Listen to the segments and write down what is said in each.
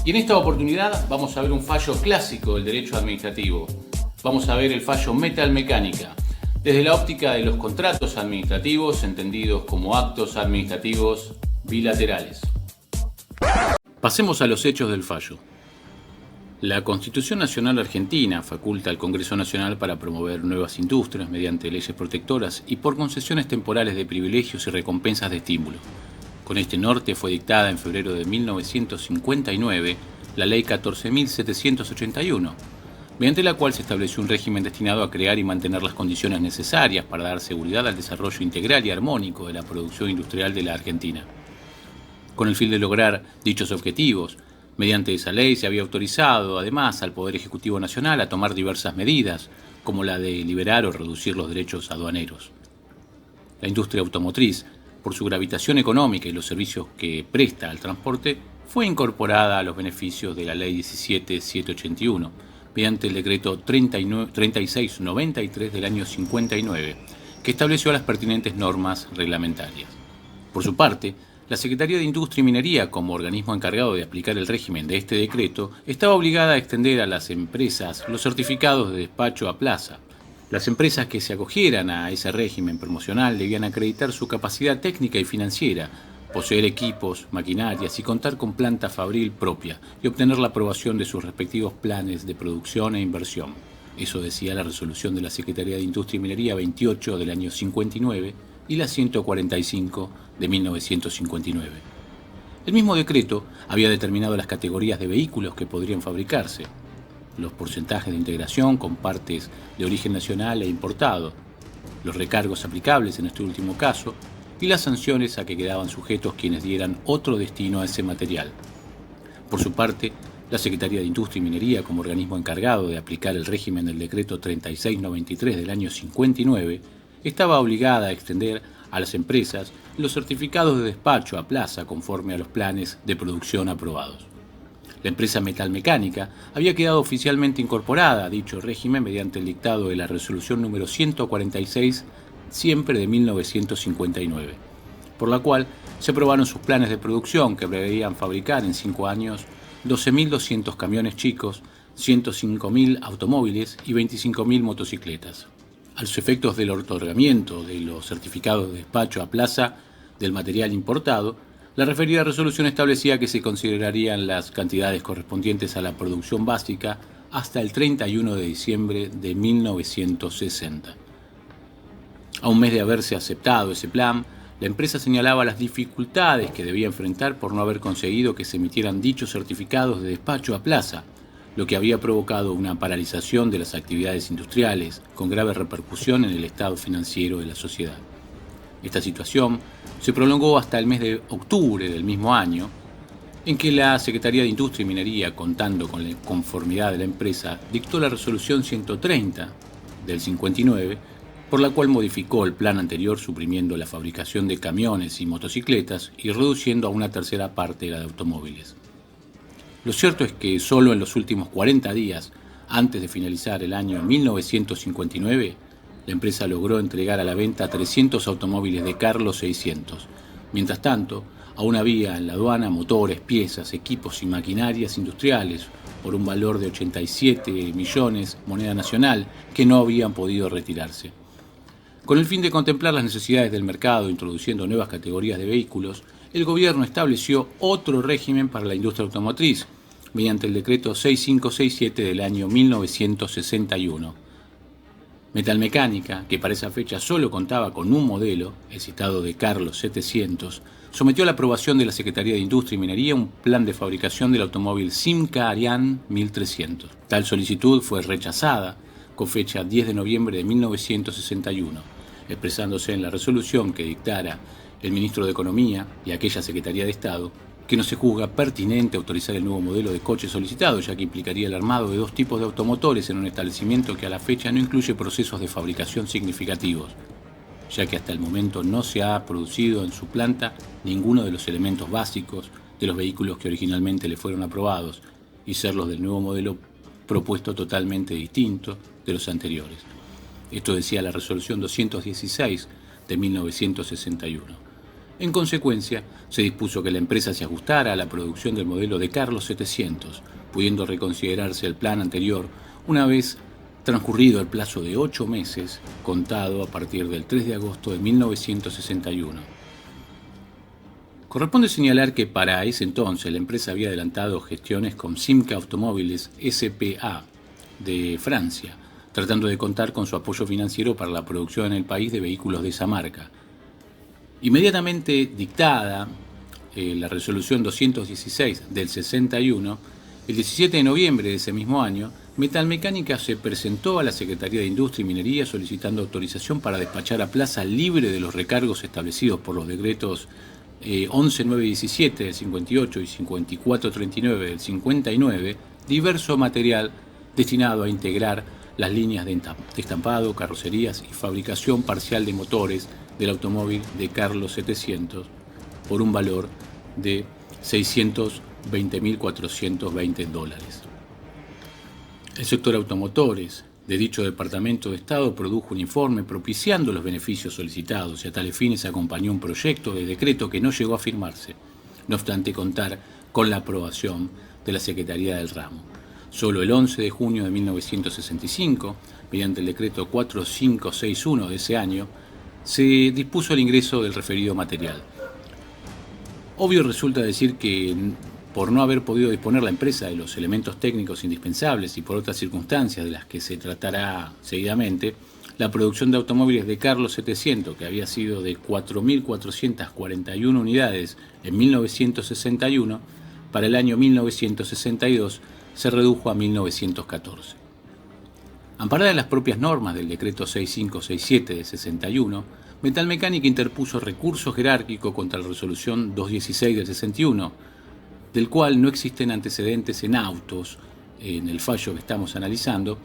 Y en esta oportunidad vamos a ver un fallo clásico del derecho administrativo. Vamos a ver el fallo Metalmecánica, desde la óptica de los contratos administrativos entendidos como actos administrativos bilaterales. Pasemos a los hechos del fallo. La Constitución Nacional Argentina faculta al Congreso Nacional para promover nuevas industrias mediante leyes protectoras y por concesiones temporales de privilegios y recompensas de estímulo. Con este norte fue dictada en febrero de 1959 la Ley 14.781, mediante la cual se estableció un régimen destinado a crear y mantener las condiciones necesarias para dar seguridad al desarrollo integral y armónico de la producción industrial de la Argentina. Con el fin de lograr dichos objetivos, mediante esa ley se había autorizado, además, al Poder Ejecutivo Nacional a tomar diversas medidas, como la de liberar o reducir los derechos aduaneros. La industria automotriz, por su gravitación económica y los servicios que presta al transporte, fue incorporada a los beneficios de la Ley 17.781, mediante el decreto 3693 del año 59, que estableció las pertinentes normas reglamentarias. Por su parte, la Secretaría de Industria y Minería, como organismo encargado de aplicar el régimen de este decreto, estaba obligada a extender a las empresas los certificados de despacho a plaza. Las empresas que se acogieran a ese régimen promocional debían acreditar su capacidad técnica y financiera, poseer equipos, maquinarias y contar con planta fabril propia y obtener la aprobación de sus respectivos planes de producción e inversión. Eso decía la resolución de la Secretaría de Industria y Minería 28 del año 59 y la 145 de 1959. El mismo decreto había determinado las categorías de vehículos que podrían fabricarse, los porcentajes de integración con partes de origen nacional e importado, los recargos aplicables en este último caso y las sanciones a que quedaban sujetos quienes dieran otro destino a ese material. Por su parte, la Secretaría de Industria y Minería, como organismo encargado de aplicar el régimen del decreto 3693 del año 59, estaba obligada a extender a las empresas los certificados de despacho a plaza conforme a los planes de producción aprobados. La empresa Metalmecánica había quedado oficialmente incorporada a dicho régimen mediante el dictado de la resolución número 146, siempre de 1959, por la cual se aprobaron sus planes de producción que preveían fabricar en 5 años 12.200 camiones chicos, 105.000 automóviles y 25.000 motocicletas. A los efectos del otorgamiento de los certificados de despacho a plaza del material importado, la referida resolución establecía que se considerarían las cantidades correspondientes a la producción básica hasta el 31 de diciembre de 1960. A un mes de haberse aceptado ese plan, la empresa señalaba las dificultades que debía enfrentar por no haber conseguido que se emitieran dichos certificados de despacho a plaza, lo que había provocado una paralización de las actividades industriales, con grave repercusión en el estado financiero de la sociedad. Esta situación se prolongó hasta el mes de octubre del mismo año, en que la Secretaría de Industria y Minería, contando con la conformidad de la empresa, dictó la resolución 130 del 59, por la cual modificó el plan anterior suprimiendo la fabricación de camiones y motocicletas y reduciendo a una tercera parte la de automóviles. Lo cierto es que solo en los últimos 40 días, antes de finalizar el año 1959, la empresa logró entregar a la venta 300 automóviles de Carlos 600. Mientras tanto, aún había en la aduana motores, piezas, equipos y maquinarias industriales por un valor de 87 millones, moneda nacional, que no habían podido retirarse. Con el fin de contemplar las necesidades del mercado, introduciendo nuevas categorías de vehículos, el gobierno estableció otro régimen para la industria automotriz, mediante el decreto 6567 del año 1961. Metalmecánica, que para esa fecha solo contaba con un modelo, el citado de Carlos 700, sometió a la aprobación de la Secretaría de Industria y Minería un plan de fabricación del automóvil Simca Ariane 1300. Tal solicitud fue rechazada con fecha 10 de noviembre de 1961, expresándose en la resolución que dictara el ministro de Economía y aquella Secretaría de Estado, que no se juzga pertinente autorizar el nuevo modelo de coche solicitado, ya que implicaría el armado de 2 tipos de automotores en un establecimiento que a la fecha no incluye procesos de fabricación significativos, ya que hasta el momento no se ha producido en su planta ninguno de los elementos básicos de los vehículos que originalmente le fueron aprobados, y ser los del nuevo modelo propuesto totalmente distinto de los anteriores. Esto decía la resolución 216 de 1961. En consecuencia, se dispuso que la empresa se ajustara a la producción del modelo de Carlos 700, pudiendo reconsiderarse el plan anterior una vez transcurrido el plazo de 8 meses, contado a partir del 3 de agosto de 1961. Corresponde señalar que para ese entonces la empresa había adelantado gestiones con Simca Automóviles S.p.A. de Francia, tratando de contar con su apoyo financiero para la producción en el país de vehículos de esa marca. Inmediatamente dictada la resolución 216 del 61, el 17 de noviembre de ese mismo año, Metalmecánica se presentó a la Secretaría de Industria y Minería solicitando autorización para despachar a plaza libre de los recargos establecidos por los decretos 11.917 del 58 y 54.39 del 59, diverso material destinado a integrar las líneas de estampado, carrocerías y fabricación parcial de motores del automóvil de Carlos 700 por un valor de $620.420. El sector automotores de dicho Departamento de Estado produjo un informe propiciando los beneficios solicitados y a tales fines se acompañó un proyecto de decreto que no llegó a firmarse, no obstante contar con la aprobación de la Secretaría del Ramo. Solo el 11 de junio de 1965, mediante el decreto 4561 de ese año, se dispuso el ingreso del referido material. Obvio resulta decir que, por no haber podido disponer la empresa de los elementos técnicos indispensables y por otras circunstancias de las que se tratará seguidamente, la producción de automóviles de Carlos 700, que había sido de 4.441 unidades en 1961, para el año 1962 se redujo a 1914. Amparada en las propias normas del decreto 6567 de 61, Metalmecánica interpuso recurso jerárquico contra la resolución 216 del 61, del cual no existen antecedentes en autos, en el fallo que estamos analizando,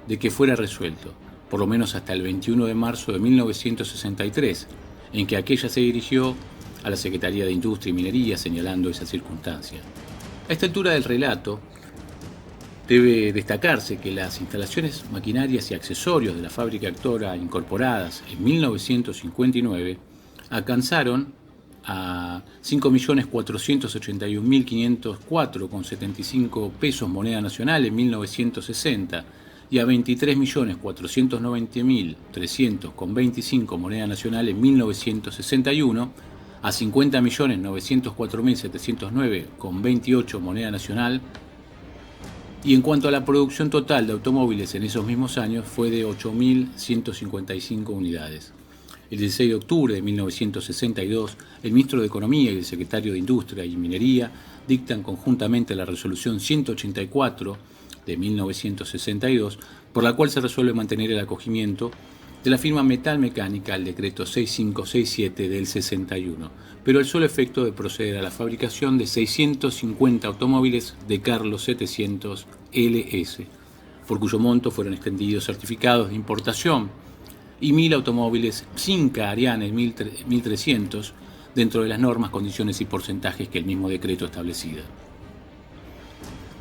de que fuera resuelto, por lo menos hasta el 21 de marzo de 1963, en que aquella se dirigió a la Secretaría de Industria y Minería señalando esa circunstancia. A esta altura del relato, debe destacarse que las instalaciones maquinarias y accesorios de la fábrica Actora incorporadas en 1959 alcanzaron a 5.481.504,75 pesos moneda nacional en 1960 y a 23.490.300,25 moneda nacional en 1961, a 50.904.709,28 moneda nacional, y en cuanto a la producción total de automóviles en esos mismos años fue de 8.155 unidades. El 16 de octubre de 1962, el ministro de Economía y el secretario de Industria y Minería dictan conjuntamente la resolución 184 de 1962, por la cual se resuelve mantener el acogimiento de la firma Metalmecánica al decreto 6567 del 61, pero el solo efecto de proceder a la fabricación de 650 automóviles de Carlos 700 LS, por cuyo monto fueron extendidos certificados de importación, y 1.000 automóviles Simca Ariane 1300 dentro de las normas, condiciones y porcentajes que el mismo decreto establecía.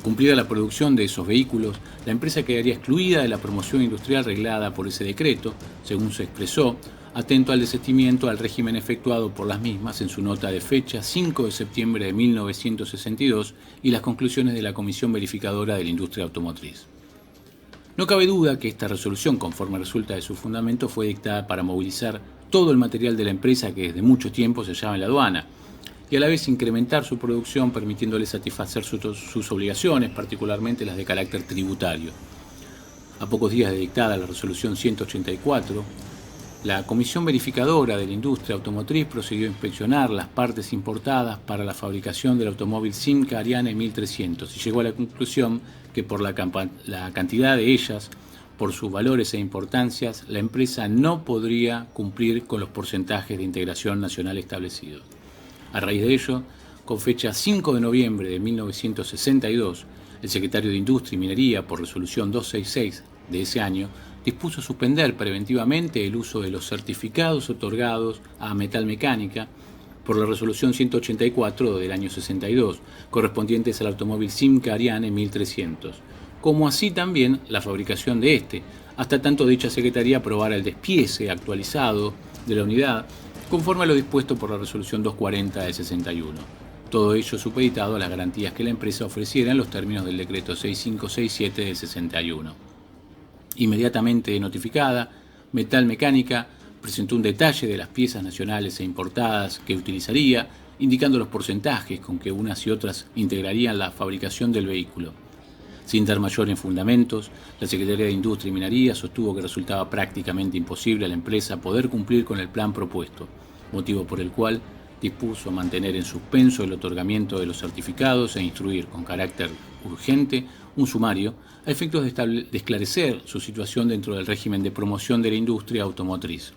Cumplida la producción de esos vehículos, la empresa quedaría excluida de la promoción industrial reglada por ese decreto, según se expresó, atento al desistimiento al régimen efectuado por las mismas en su nota de fecha 5 de septiembre de 1962 y las conclusiones de la Comisión Verificadora de la Industria Automotriz. No cabe duda que esta resolución, conforme resulta de su fundamento, fue dictada para movilizar todo el material de la empresa que desde mucho tiempo se hallaba en la aduana, y a la vez incrementar su producción permitiéndole satisfacer sus obligaciones, particularmente las de carácter tributario. A pocos días de dictada la resolución 184, la Comisión Verificadora de la Industria Automotriz procedió a inspeccionar las partes importadas para la fabricación del automóvil Simca Ariane 1300 y llegó a la conclusión que por la cantidad de ellas, por sus valores e importancias, la empresa no podría cumplir con los porcentajes de integración nacional establecidos. A raíz de ello, con fecha 5 de noviembre de 1962, el secretario de Industria y Minería, por resolución 266 de ese año, dispuso suspender preventivamente el uso de los certificados otorgados a Metalmecánica por la resolución 184 del año 62, correspondientes al automóvil Simca Ariane 1300, como así también la fabricación de este, hasta tanto dicha secretaría aprobara el despiece actualizado de la unidad conforme a lo dispuesto por la resolución 240 del 61. Todo ello supeditado a las garantías que la empresa ofreciera en los términos del decreto 6567 del 61. Inmediatamente notificada, Metal Mecánica presentó un detalle de las piezas nacionales e importadas que utilizaría, indicando los porcentajes con que unas y otras integrarían la fabricación del vehículo. Sin dar mayores fundamentos, la Secretaría de Industria y Minería sostuvo que resultaba prácticamente imposible a la empresa poder cumplir con el plan propuesto, motivo por el cual dispuso mantener en suspenso el otorgamiento de los certificados e instruir con carácter urgente un sumario a efectos de esclarecer su situación dentro del régimen de promoción de la industria automotriz.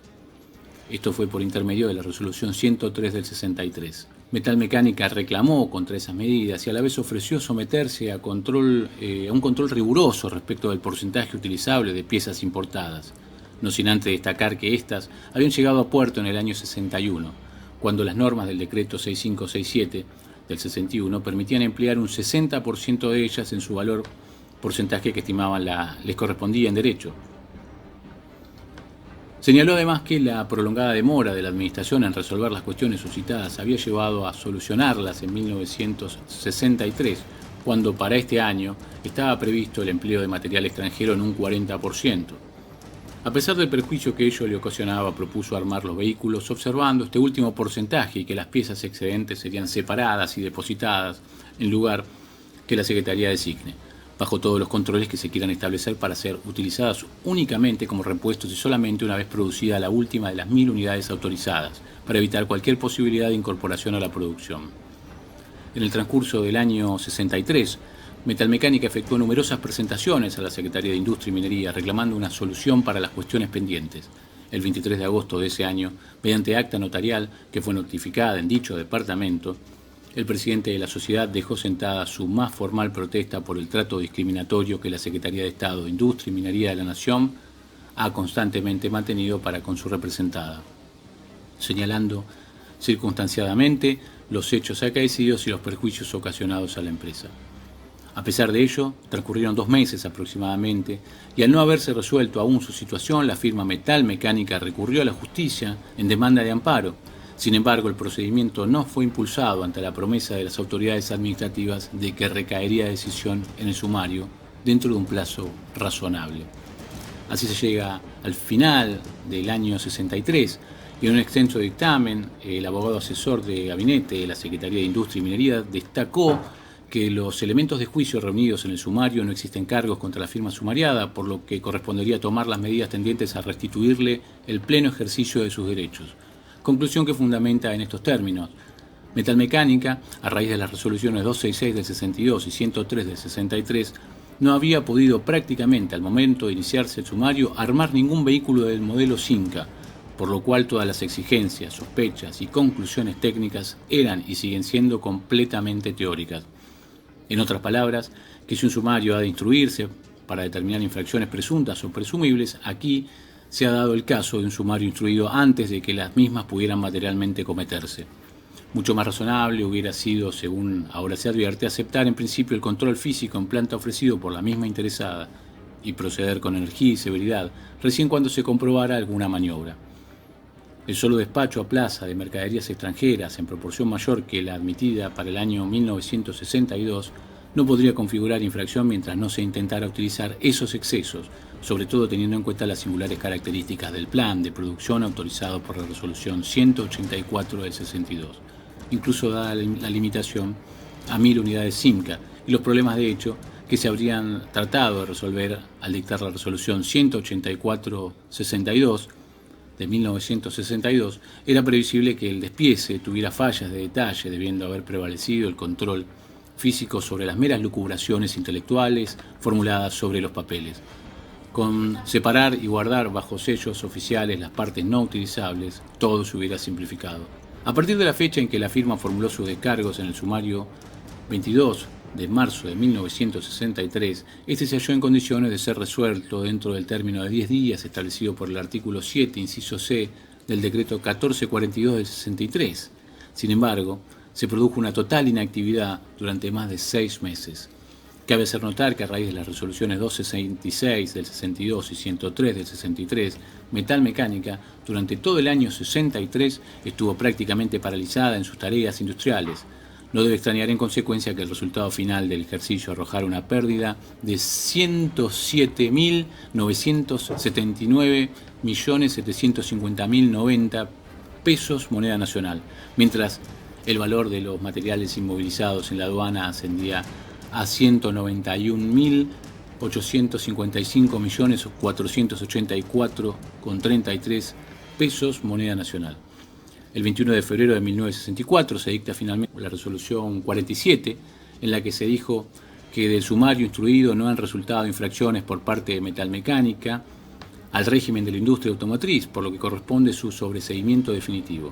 Esto fue por intermedio de la resolución 103 del 63. Metal Mecánica reclamó contra esas medidas y a la vez ofreció someterse a un control riguroso respecto del porcentaje utilizable de piezas importadas, no sin antes destacar que éstas habían llegado a puerto en el año 61, cuando las normas del decreto 6567 del 61 permitían emplear un 60% de ellas en su valor, porcentaje que estimaban les correspondía en derecho. Señaló además que la prolongada demora de la Administración en resolver las cuestiones suscitadas había llevado a solucionarlas en 1963, cuando para este año estaba previsto el empleo de material extranjero en un 40%. A pesar del perjuicio que ello le ocasionaba, propuso armar los vehículos observando este último porcentaje y que las piezas excedentes serían separadas y depositadas en lugar que la Secretaría designe, bajo todos los controles que se quieran establecer para ser utilizadas únicamente como repuestos y solamente una vez producida la última de las 1000 unidades autorizadas, para evitar cualquier posibilidad de incorporación a la producción. En el transcurso del año 63, Metal Mecánica efectuó numerosas presentaciones a la Secretaría de Industria y Minería reclamando una solución para las cuestiones pendientes. El 23 de agosto de ese año, mediante acta notarial que fue notificada en dicho departamento, el presidente de la sociedad dejó sentada su más formal protesta por el trato discriminatorio que la Secretaría de Estado de Industria y Minería de la Nación ha constantemente mantenido para con su representada, señalando circunstanciadamente los hechos acaecidos y los perjuicios ocasionados a la empresa. A pesar de ello, transcurrieron 2 meses aproximadamente, y al no haberse resuelto aún su situación, la firma Metal Mecánica recurrió a la justicia en demanda de amparo. Sin embargo, el procedimiento no fue impulsado ante la promesa de las autoridades administrativas de que recaería decisión en el sumario dentro de un plazo razonable. Así se llega al final del año 63 y en un extenso dictamen, el abogado asesor de gabinete de la Secretaría de Industria y Minería destacó que los elementos de juicio reunidos en el sumario no existen cargos contra la firma sumariada, por lo que correspondería tomar las medidas tendientes a restituirle el pleno ejercicio de sus derechos. Conclusión que fundamenta en estos términos. Metal Mecánica, a raíz de las resoluciones 266 del 62 y 103 del 63, no había podido prácticamente al momento de iniciarse el sumario armar ningún vehículo del modelo Cinca, por lo cual todas las exigencias, sospechas y conclusiones técnicas eran y siguen siendo completamente teóricas. En otras palabras, que si un sumario ha de instruirse para determinar infracciones presuntas o presumibles, aquí se ha dado el caso de un sumario instruido antes de que las mismas pudieran materialmente cometerse. Mucho más razonable hubiera sido, según ahora se advierte, aceptar en principio el control físico en planta ofrecido por la misma interesada y proceder con energía y severidad, recién cuando se comprobara alguna maniobra. El solo despacho a plaza de mercaderías extranjeras en proporción mayor que la admitida para el año 1962 no podría configurar infracción mientras no se intentara utilizar esos excesos, sobre todo teniendo en cuenta las singulares características del plan de producción autorizado por la resolución 184 del 62, incluso dada la limitación a 1000 unidades Simca y los problemas de hecho que se habrían tratado de resolver al dictar la resolución 184-62 de 1962, era previsible que el despiece tuviera fallas de detalle, debiendo haber prevalecido el control físico sobre las meras lucubraciones intelectuales formuladas sobre los papeles. Con separar y guardar bajo sellos oficiales las partes no utilizables, todo se hubiera simplificado. A partir de la fecha en que la firma formuló sus descargos en el sumario 22 de marzo de 1963, este se halló en condiciones de ser resuelto dentro del término de 10 días establecido por el artículo 7, inciso C, del decreto 1442 del 63. Sin embargo, se produjo una total inactividad durante más de 6 meses. Cabe hacer notar que a raíz de las resoluciones 266 del 62 y 103 del 63, Metal Mecánica durante todo el año 63 estuvo prácticamente paralizada en sus tareas industriales. No debe extrañar en consecuencia que el resultado final del ejercicio arrojara una pérdida de 107.979.750.090 pesos moneda nacional, mientras el valor de los materiales inmovilizados en la aduana ascendía a 191.855.484,33 pesos moneda nacional. El 21 de febrero de 1964 se dicta finalmente la resolución 47, en la que se dijo que del sumario instruido no han resultado infracciones por parte de Metalmecánica al régimen de la industria automotriz, por lo que corresponde su sobreseimiento definitivo.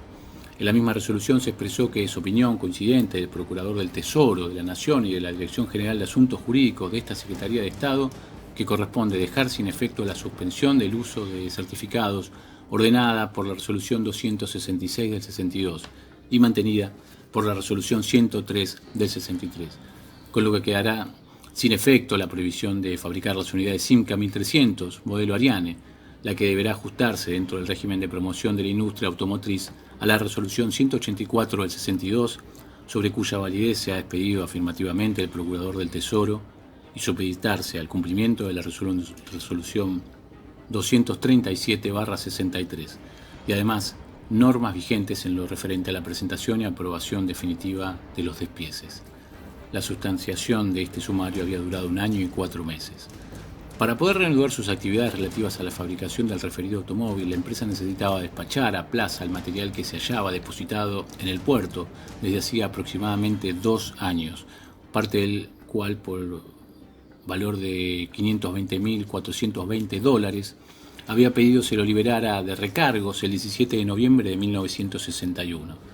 En la misma resolución se expresó que es opinión coincidente del Procurador del Tesoro de la Nación y de la Dirección General de Asuntos Jurídicos de esta Secretaría de Estado que corresponde dejar sin efecto la suspensión del uso de certificados ordenada por la resolución 266 del 62 y mantenida por la resolución 103 del 63, con lo que quedará sin efecto la prohibición de fabricar las unidades Simca 1300, modelo Ariane, la que deberá ajustarse dentro del régimen de promoción de la industria automotriz a la resolución 184 del 62, sobre cuya validez se ha expedido afirmativamente el Procurador del Tesoro, y supeditarse al cumplimiento de la resolución 237/63, y además normas vigentes en lo referente a la presentación y aprobación definitiva de los despieces. La sustanciación de este sumario había durado 1 año y 4 meses. Para poder reanudar sus actividades relativas a la fabricación del referido automóvil, la empresa necesitaba despachar a plaza el material que se hallaba depositado en el puerto desde hacía aproximadamente 2 años, parte del cual por valor de $520.420, había pedido se lo liberara de recargos el 17 de noviembre de 1961.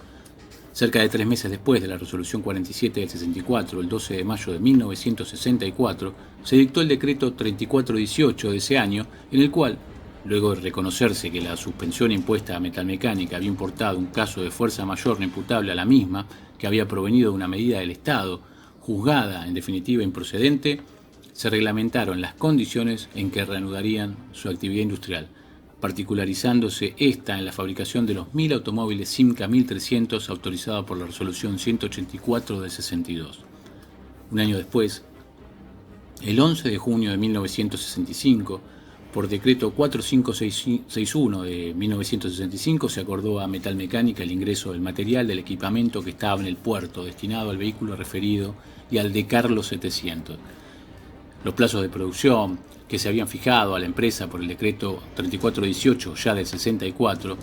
Cerca de 3 meses después de la resolución 47 del 64, el 12 de mayo de 1964, se dictó el decreto 3418 de ese año, en el cual, luego de reconocerse que la suspensión impuesta a Metalmecánica había importado un caso de fuerza mayor no imputable a la misma, que había provenido de una medida del Estado, juzgada en definitiva improcedente, se reglamentaron las condiciones en que reanudarían su actividad industrial, particularizándose esta en la fabricación de los 1000 automóviles Simca 1300 autorizados por la resolución 184 del 62. Un año después, el 11 de junio de 1965, por decreto 4561 de 1965, se acordó a Metalmecánica el ingreso del material del equipamiento que estaba en el puerto, destinado al vehículo referido y al Decarlo 700. Los plazos de producción que se habían fijado a la empresa por el decreto 3418 ya del 64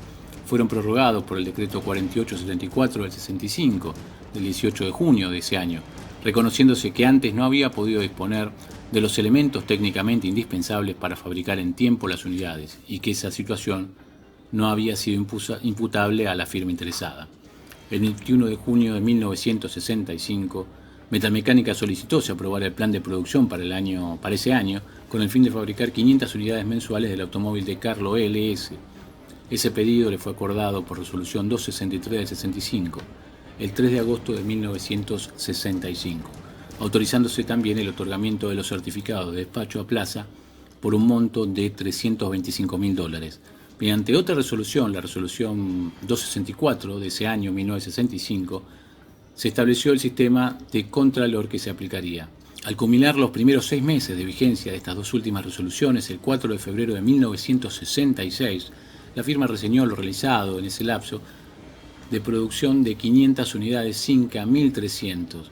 fueron prorrogados por el decreto 4874 del 65 del 18 de junio de ese año, reconociéndose que antes no había podido disponer de los elementos técnicamente indispensables para fabricar en tiempo las unidades y que esa situación no había sido imputable a la firma interesada. El 21 de junio de 1965, Metalmecánica solicitó se aprobara el plan de producción para ese año, con el fin de fabricar 500 unidades mensuales del automóvil Decarlo LS. Ese pedido le fue acordado por resolución 263 del 65, el 3 de agosto de 1965, autorizándose también el otorgamiento de los certificados de despacho a plaza por un monto de $325.000. Mediante otra resolución, la resolución 264 de ese año, 1965, se estableció el sistema de contralor que se aplicaría. Al culminar los primeros 6 meses de vigencia de estas dos últimas resoluciones, el 4 de febrero de 1966, la firma reseñó lo realizado en ese lapso de producción de 500 unidades Simca 1300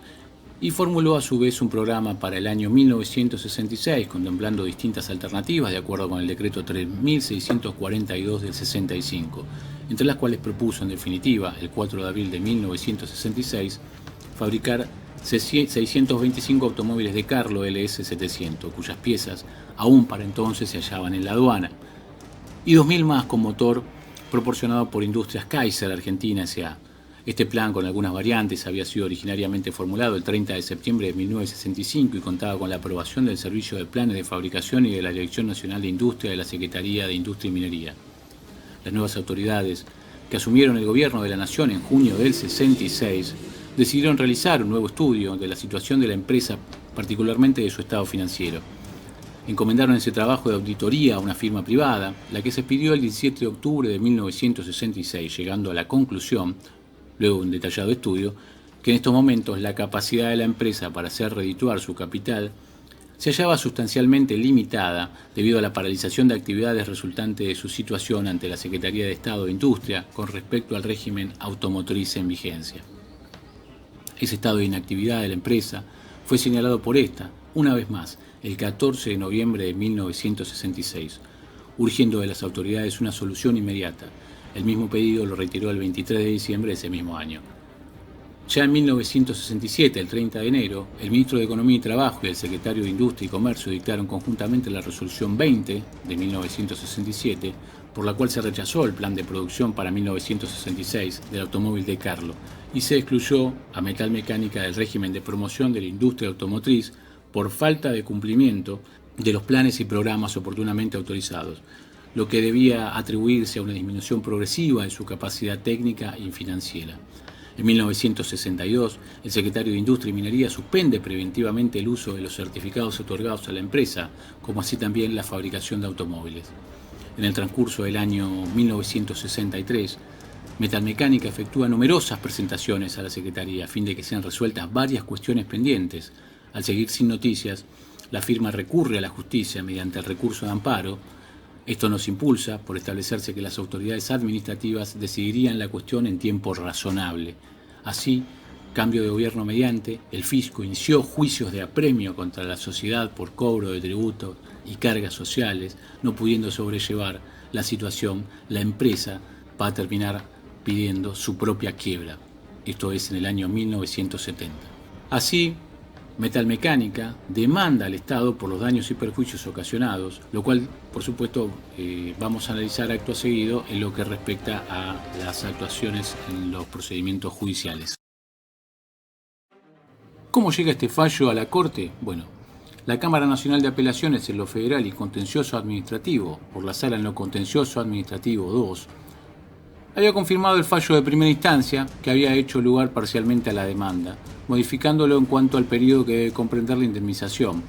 y formuló a su vez un programa para el año 1966, contemplando distintas alternativas de acuerdo con el decreto 3642 del 65, entre las cuales propuso en definitiva, el 4 de abril de 1966, fabricar 625 automóviles Decarlo LS700, cuyas piezas aún para entonces se hallaban en la aduana, y 2.000 más con motor proporcionado por Industrias Kaiser Argentina S.A. Este plan, con algunas variantes, había sido originariamente formulado el 30 de septiembre de 1965 y contaba con la aprobación del Servicio de Planes de Fabricación y de la Dirección Nacional de Industria de la Secretaría de Industria y Minería. Las nuevas autoridades que asumieron el gobierno de la Nación en junio del 66 decidieron realizar un nuevo estudio de la situación de la empresa, particularmente de su estado financiero. Encomendaron ese trabajo de auditoría a una firma privada, la que se expidió el 17 de octubre de 1966, llegando a la conclusión, luego de un detallado estudio, que en estos momentos la capacidad de la empresa para hacer redituar su capital se hallaba sustancialmente limitada debido a la paralización de actividades resultante de su situación ante la Secretaría de Estado de Industria con respecto al régimen automotriz en vigencia. Ese estado de inactividad de la empresa fue señalado por esta, una vez más, el 14 de noviembre de 1966, urgiendo de las autoridades una solución inmediata. El mismo pedido lo reiteró el 23 de diciembre de ese mismo año. Ya en 1967, el 30 de enero, el ministro de Economía y Trabajo y el secretario de Industria y Comercio dictaron conjuntamente la resolución 20 de 1967, por la cual se rechazó el plan de producción para 1966 del automóvil de Carlo y se excluyó a Metal Mecánica del régimen de promoción de la industria automotriz por falta de cumplimiento de los planes y programas oportunamente autorizados, lo que debía atribuirse a una disminución progresiva de su capacidad técnica y financiera. En 1962, el secretario de Industria y Minería suspende preventivamente el uso de los certificados otorgados a la empresa, como así también la fabricación de automóviles. En el transcurso del año 1963, Metalmecánica efectúa numerosas presentaciones a la Secretaría a fin de que sean resueltas varias cuestiones pendientes. Al seguir sin noticias, la firma recurre a la justicia mediante el recurso de amparo. Esto nos impulsa por establecerse que las autoridades administrativas decidirían la cuestión en tiempo razonable. Así, cambio de gobierno mediante, el fisco inició juicios de apremio contra la sociedad por cobro de tributos y cargas sociales, no pudiendo sobrellevar la situación, la empresa va a terminar pidiendo su propia quiebra. Esto es en el año 1970. Así, Metalmecánica demanda al Estado por los daños y perjuicios ocasionados, lo cual, por supuesto, vamos a analizar acto seguido en lo que respecta a las actuaciones en los procedimientos judiciales. ¿Cómo llega este fallo a la Corte? Bueno, la Cámara Nacional de Apelaciones en lo Federal y Contencioso Administrativo, por la Sala en lo Contencioso Administrativo 2, había confirmado el fallo de primera instancia que había hecho lugar parcialmente a la demanda, modificándolo en cuanto al periodo que debe comprender la indemnización,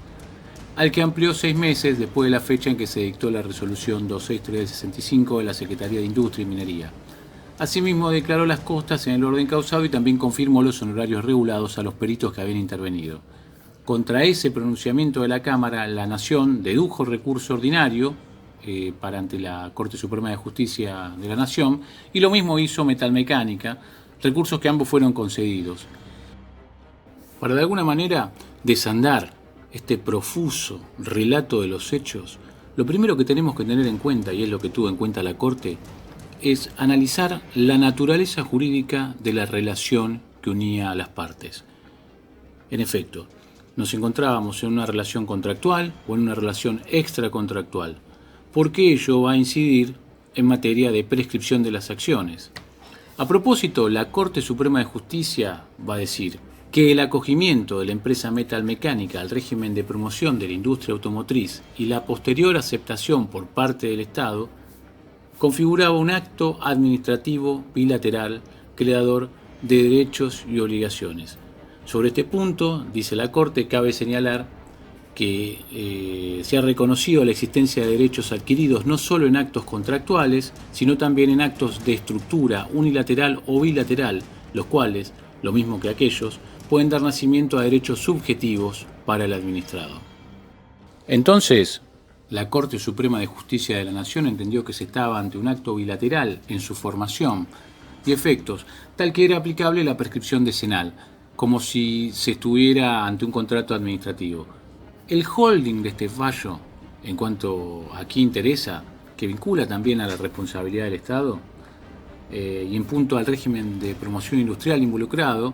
al que amplió 6 meses después de la fecha en que se dictó la resolución 26365 de la Secretaría de Industria y Minería. Asimismo, declaró las costas en el orden causado y también confirmó los honorarios regulados a los peritos que habían intervenido. Contra ese pronunciamiento de la Cámara, la Nación dedujo recurso ordinario para ante la Corte Suprema de Justicia de la Nación, y lo mismo hizo Metalmecánica, recursos que ambos fueron concedidos. Para de alguna manera desandar este profuso relato de los hechos, lo primero que tenemos que tener en cuenta, y es lo que tuvo en cuenta la Corte, es analizar la naturaleza jurídica de la relación que unía a las partes. En efecto, nos encontrábamos en una relación contractual o en una relación extracontractual, porque ello va a incidir en materia de prescripción de las acciones. A propósito, la Corte Suprema de Justicia va a decir que el acogimiento de la empresa Metalmecánica al régimen de promoción de la industria automotriz y la posterior aceptación por parte del Estado configuraba un acto administrativo bilateral creador de derechos y obligaciones. Sobre este punto, dice la Corte, cabe señalar que se ha reconocido la existencia de derechos adquiridos no solo en actos contractuales, sino también en actos de estructura unilateral o bilateral, los cuales, lo mismo que aquellos, pueden dar nacimiento a derechos subjetivos para el administrado. Entonces, la Corte Suprema de Justicia de la Nación entendió que se estaba ante un acto bilateral en su formación y efectos, tal que era aplicable la prescripción decenal, como si se estuviera ante un contrato administrativo. El holding de este fallo, en cuanto a qué interesa, que vincula también a la responsabilidad del Estado, y en punto al régimen de promoción industrial involucrado,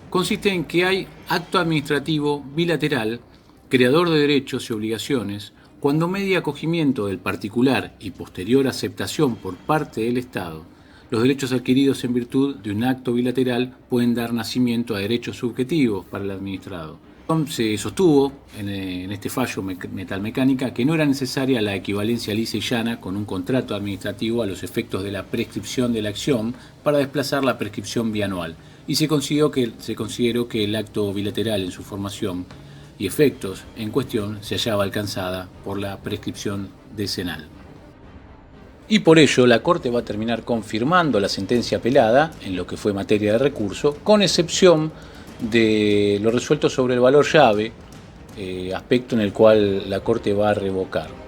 consiste en que hay acto administrativo bilateral, creador de derechos y obligaciones, cuando media acogimiento del particular y posterior aceptación por parte del Estado, los derechos adquiridos en virtud de un acto bilateral pueden dar nacimiento a derechos subjetivos para el administrado. Se sostuvo en este fallo Metalmecánica que no era necesaria la equivalencia lisa y llana con un contrato administrativo a los efectos de la prescripción de la acción para desplazar la prescripción bianual, y se consideró que el acto bilateral en su formación y efectos en cuestión se hallaba alcanzada por la prescripción decenal. Y por ello la Corte va a terminar confirmando la sentencia apelada en lo que fue materia de recurso, con excepción de lo resuelto sobre el valor llave, aspecto en el cual la Corte va a revocar.